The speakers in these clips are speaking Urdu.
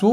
2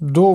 2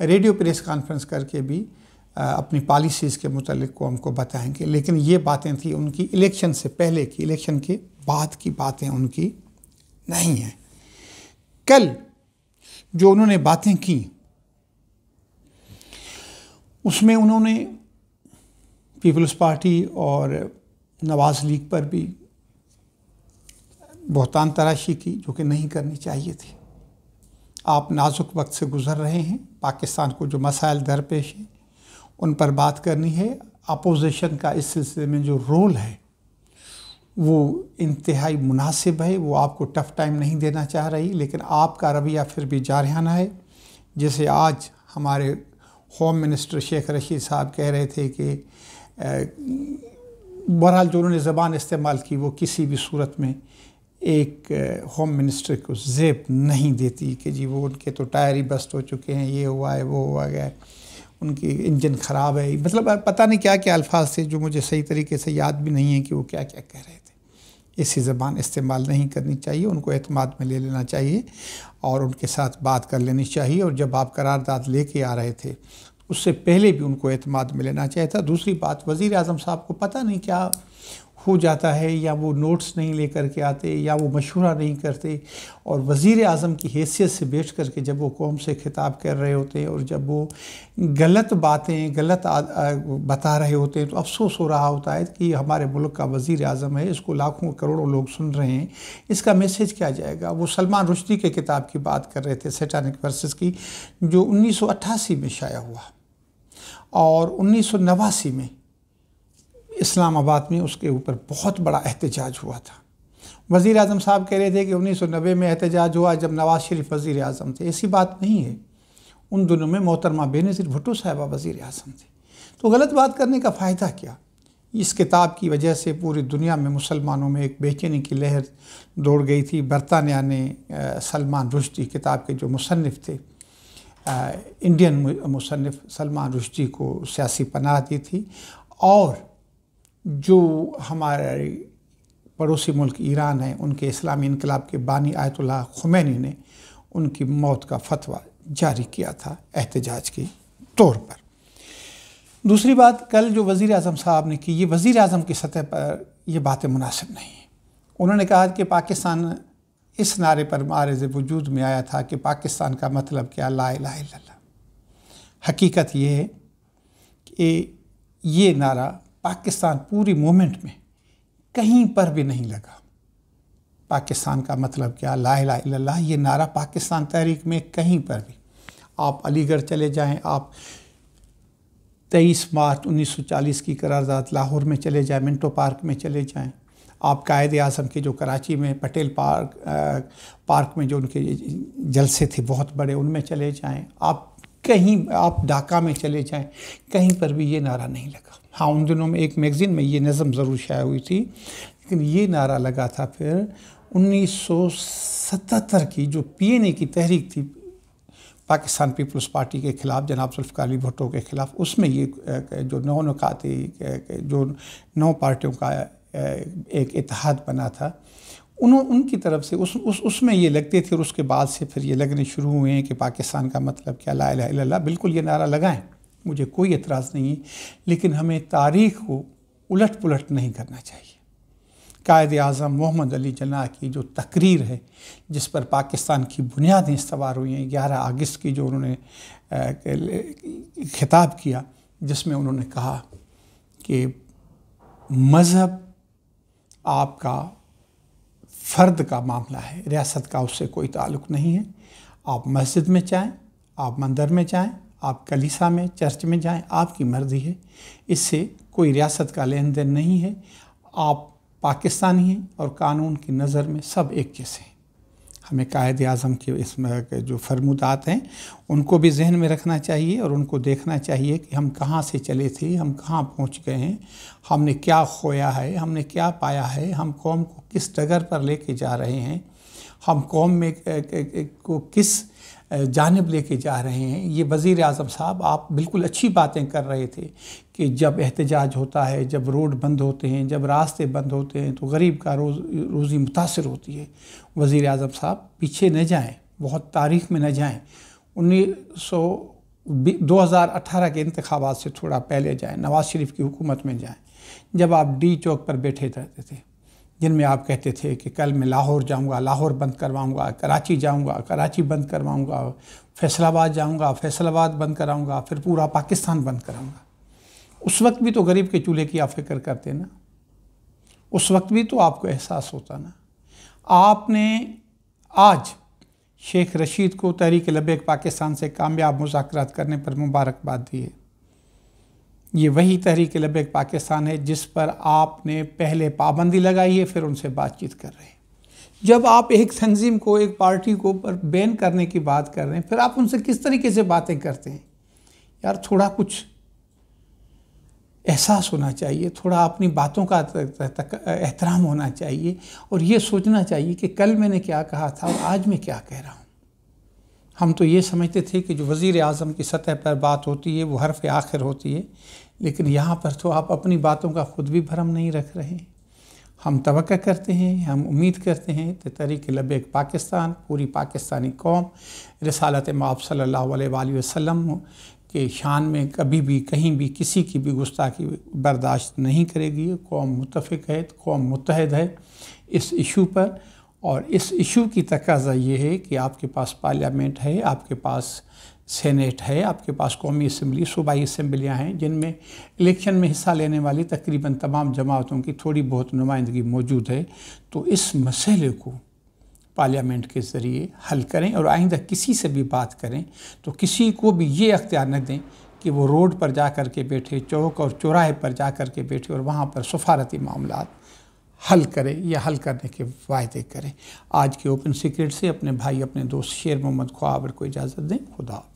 ریڈیو پریس کانفرنس کر کے بھی اپنی پالیسیز کے متعلق قوم کو بتائیں گے، لیکن یہ باتیں تھیں ان کی الیکشن سے پہلے کی، الیکشن کے بعد کی باتیں ان کی نہیں ہیں۔ کل جو انہوں نے باتیں کی اس میں انہوں نے پیپلز پارٹی اور نواز لیگ پر بھی بہتان تراشی کی، جو کہ نہیں کرنی چاہیے تھی۔ آپ نازک وقت سے گزر رہے ہیں، پاکستان کو جو مسائل درپیش ہیں ان پر بات کرنی ہے۔ اپوزیشن کا اس سلسلے میں جو رول ہے وہ انتہائی مناسب ہے، وہ آپ کو ٹف ٹائم نہیں دینا چاہ رہی، لیکن آپ کا رویہ پھر بھی جارحانہ ہے۔ جیسے آج ہمارے ہوم منسٹر شیخ رشید صاحب کہہ رہے تھے کہ بہرحال جو انہوں نے زبان استعمال کی وہ کسی بھی صورت میں ایک ہوم منسٹر کو زیب نہیں دیتی کہ جی وہ ان کے تو ٹائر ہی بسٹ ہو چکے ہیں، یہ ہوا ہے، وہ ہوا گیا ہے، ان کی انجن خراب ہے، مطلب پتہ نہیں کیا کیا الفاظ تھے جو مجھے صحیح طریقے سے یاد بھی نہیں ہیں کہ وہ کیا کیا کہہ رہے تھے۔ ایسی زبان استعمال نہیں کرنی چاہیے، ان کو اعتماد میں لے لینا چاہیے اور ان کے ساتھ بات کر لینی چاہیے، اور جب آپ قرارداد لے کے آ رہے تھے اس سے پہلے بھی ان کو اعتماد میں لینا چاہیے تھا۔ دوسری بات، وزیر اعظم صاحب کو پتہ نہیں کیا ہو جاتا ہے، یا وہ نوٹس نہیں لے کر کے آتے، یا وہ مشورہ نہیں کرتے، اور وزیر اعظم کی حیثیت سے بیٹھ کر کے جب وہ قوم سے خطاب کر رہے ہوتے ہیں اور جب وہ غلط باتیں غلط بتا رہے ہوتے ہیں تو افسوس ہو رہا ہوتا ہے کہ ہمارے ملک کا وزیر اعظم ہے، اس کو لاکھوں کروڑوں لوگ سن رہے ہیں، اس کا میسیج کیا جائے گا۔ وہ سلمان رشدی کے کتاب کی بات کر رہے تھے، سیٹانک ورسز کی، جو 1988 میں شائع ہوا اور 1989 میں اسلام آباد میں اس کے اوپر بہت بڑا احتجاج ہوا تھا۔ وزیر اعظم صاحب کہہ رہے تھے کہ 1990 میں احتجاج ہوا جب نواز شریف وزیر اعظم تھے، ایسی بات نہیں ہے، ان دنوں میں محترمہ بینظیر بھٹو صاحبہ وزیر اعظم تھے۔ تو غلط بات کرنے کا فائدہ کیا؟ اس کتاب کی وجہ سے پوری دنیا میں مسلمانوں میں ایک بے چینی کی لہر دوڑ گئی تھی۔ برطانیہ نے سلمان رشدی کتاب کے جو مصنف تھے، انڈین مصنف سلمان رشدی کو سیاسی پناہ دی تھی، اور جو ہمارے پڑوسی ملک ایران ہے، ان کے اسلامی انقلاب کے بانی آیت اللہ خمینی نے ان کی موت کا فتویٰ جاری کیا تھا احتجاج کے طور پر۔ دوسری بات، کل جو وزیر اعظم صاحب نے کی، یہ وزیر اعظم کی سطح پر یہ باتیں مناسب نہیں ہیں۔ انہوں نے کہا کہ پاکستان اس نعرے پر معرض وجود میں آیا تھا کہ پاکستان کا مطلب کیا، لا الہ الا اللہ۔ حقیقت یہ ہے کہ یہ نعرہ پاکستان پوری مومنٹ میں کہیں پر بھی نہیں لگا۔ پاکستان کا مطلب کیا، لا الہ الا اللہ، یہ نعرہ پاکستان تحریک میں کہیں پر بھی، آپ علی گڑھ چلے جائیں، آپ 23 مارچ 1940 کی قرارداد لاہور میں چلے جائیں، منٹو پارک میں چلے جائیں، آپ قائد اعظم کے جو کراچی میں پٹیل پارک میں جو ان کے جلسے تھے بہت بڑے، ان میں چلے جائیں، آپ ڈھاکہ میں چلے جائیں، کہیں پر بھی یہ نعرہ نہیں لگا۔ ہاں، ان دنوں میں ایک میگزین میں یہ نظم ضرور شائع ہوئی تھی، لیکن یہ نعرہ لگا تھا پھر 1977 کی جو PNA کی تحریک تھی پاکستان پیپلز پارٹی کے خلاف، جناب ذوالفقار علی بھٹو کے خلاف، اس میں یہ جو 9 نکاتی جو 9 پارٹیوں کا ایک اتحاد بنا تھا، ان کی طرف سے اس میں یہ لگتے تھے، اور اس کے بعد سے پھر یہ لگنے شروع ہوئے ہیں کہ پاکستان کا مطلب کیا، لا الہ الا اللہ۔ بالکل یہ نعرہ لگائیں، مجھے کوئی اعتراض نہیں ہے، لیکن ہمیں تاریخ کو الٹ پلٹ نہیں کرنا چاہیے۔ قائد اعظم محمد علی جناح کی جو تقریر ہے جس پر پاکستان کی بنیادیں استوار ہوئی ہیں، 11 اگست کی جو انہوں نے خطاب کیا، جس میں انہوں نے کہا کہ مذہب آپ کا فرد کا معاملہ ہے، ریاست کا اس سے کوئی تعلق نہیں ہے۔ آپ مسجد میں جائیں، آپ مندر میں جائیں، آپ کلیسا میں، چرچ میں جائیں، آپ کی مرضی ہے، اس سے کوئی ریاست کا لین دین نہیں ہے۔ آپ پاکستانی ہیں اور قانون کی نظر میں سب ایک جیسے ہیں۔ ہمیں قائد اعظم کے اس میں جو فرمودات ہیں ان کو بھی ذہن میں رکھنا چاہیے، اور ان کو دیکھنا چاہیے کہ ہم کہاں سے چلے تھے، ہم کہاں پہنچ گئے ہیں، ہم نے کیا کھویا ہے، ہم نے کیا پایا ہے، ہم قوم کو کس ڈگر پر لے کے جا رہے ہیں، ہم قوم میں کو کس جانب لے کے جا رہے ہیں۔ یہ وزیر اعظم صاحب، آپ بالکل اچھی باتیں کر رہے تھے کہ جب احتجاج ہوتا ہے، جب روڈ بند ہوتے ہیں، جب راستے بند ہوتے ہیں تو غریب کا روزی متاثر ہوتی ہے۔ وزیر اعظم صاحب پیچھے نہ جائیں، بہت تاریخ میں نہ جائیں۔ 2018 کے انتخابات سے تھوڑا پہلے جائیں، نواز شریف کی حکومت میں جائیں، جب آپ ڈی چوک پر بیٹھے رہتے تھے، جن میں آپ کہتے تھے کہ کل میں لاہور جاؤں گا، لاہور بند کرواؤں گا، کراچی جاؤں گا، کراچی بند کرواؤں گا، فیصل آباد جاؤں گا، فیصل آباد بند کراؤں گا، پھر پورا پاکستان بند کراؤں گا۔ اس وقت بھی تو غریب کے چولہے کی آپ فکر کرتے نا، اس وقت بھی تو آپ کو احساس ہوتا نا۔ آپ نے آج شیخ رشید کو تحریک لبیک پاکستان سے کامیاب مذاکرات کرنے پر مبارکباد دی ہے۔ یہ وہی تحریک لبیک پاکستان ہے جس پر آپ نے پہلے پابندی لگائی ہے، پھر ان سے بات چیت کر رہے ہیں۔ جب آپ ایک تنظیم کو، ایک پارٹی کو پر بین کرنے کی بات کر رہے ہیں، پھر آپ ان سے کس طریقے سے باتیں کرتے ہیں؟ یار تھوڑا کچھ احساس ہونا چاہیے، تھوڑا اپنی باتوں کا احترام ہونا چاہیے، اور یہ سوچنا چاہیے کہ کل میں نے کیا کہا تھا اور آج میں کیا کہہ رہا ہوں۔ ہم تو یہ سمجھتے تھے کہ جو وزیر اعظم کی سطح پر بات ہوتی ہے وہ حرف آخر ہوتی ہے، لیکن یہاں پر تو آپ اپنی باتوں کا خود بھی بھرم نہیں رکھ رہے ہیں۔ ہم توقع کرتے ہیں، ہم امید کرتے ہیں کہ تحریک لبیک پاکستان، پوری پاکستانی قوم رسالت مآب صلی اللہ علیہ وآلہ وسلم کے شان میں کبھی بھی کہیں بھی کسی کی بھی گستاخی برداشت نہیں کرے گی۔ قوم متفق ہے، قوم متحد ہے اس ایشو پر، اور اس ایشو کی تقاضا یہ ہے کہ آپ کے پاس پارلیمنٹ ہے، آپ کے پاس سینیٹ ہے، آپ کے پاس قومی اسمبلی، صوبائی اسمبلیاں ہیں جن میں الیکشن میں حصہ لینے والی تقریباً تمام جماعتوں کی تھوڑی بہت نمائندگی موجود ہے، تو اس مسئلے کو پارلیمنٹ کے ذریعے حل کریں، اور آئندہ کسی سے بھی بات کریں تو کسی کو بھی یہ اختیار نہ دیں کہ وہ روڈ پر جا کر کے بیٹھے، چوک اور چوراہے پر جا کر کے بیٹھے اور وہاں پر سفارتی معاملات حل کرے یا حل کرنے کے وعدے کریں۔ آج کے اوپن سیکرٹ سے اپنے بھائی، اپنے دوست شیر محمد خواور کو اجازت دیں۔ خدا حافظ۔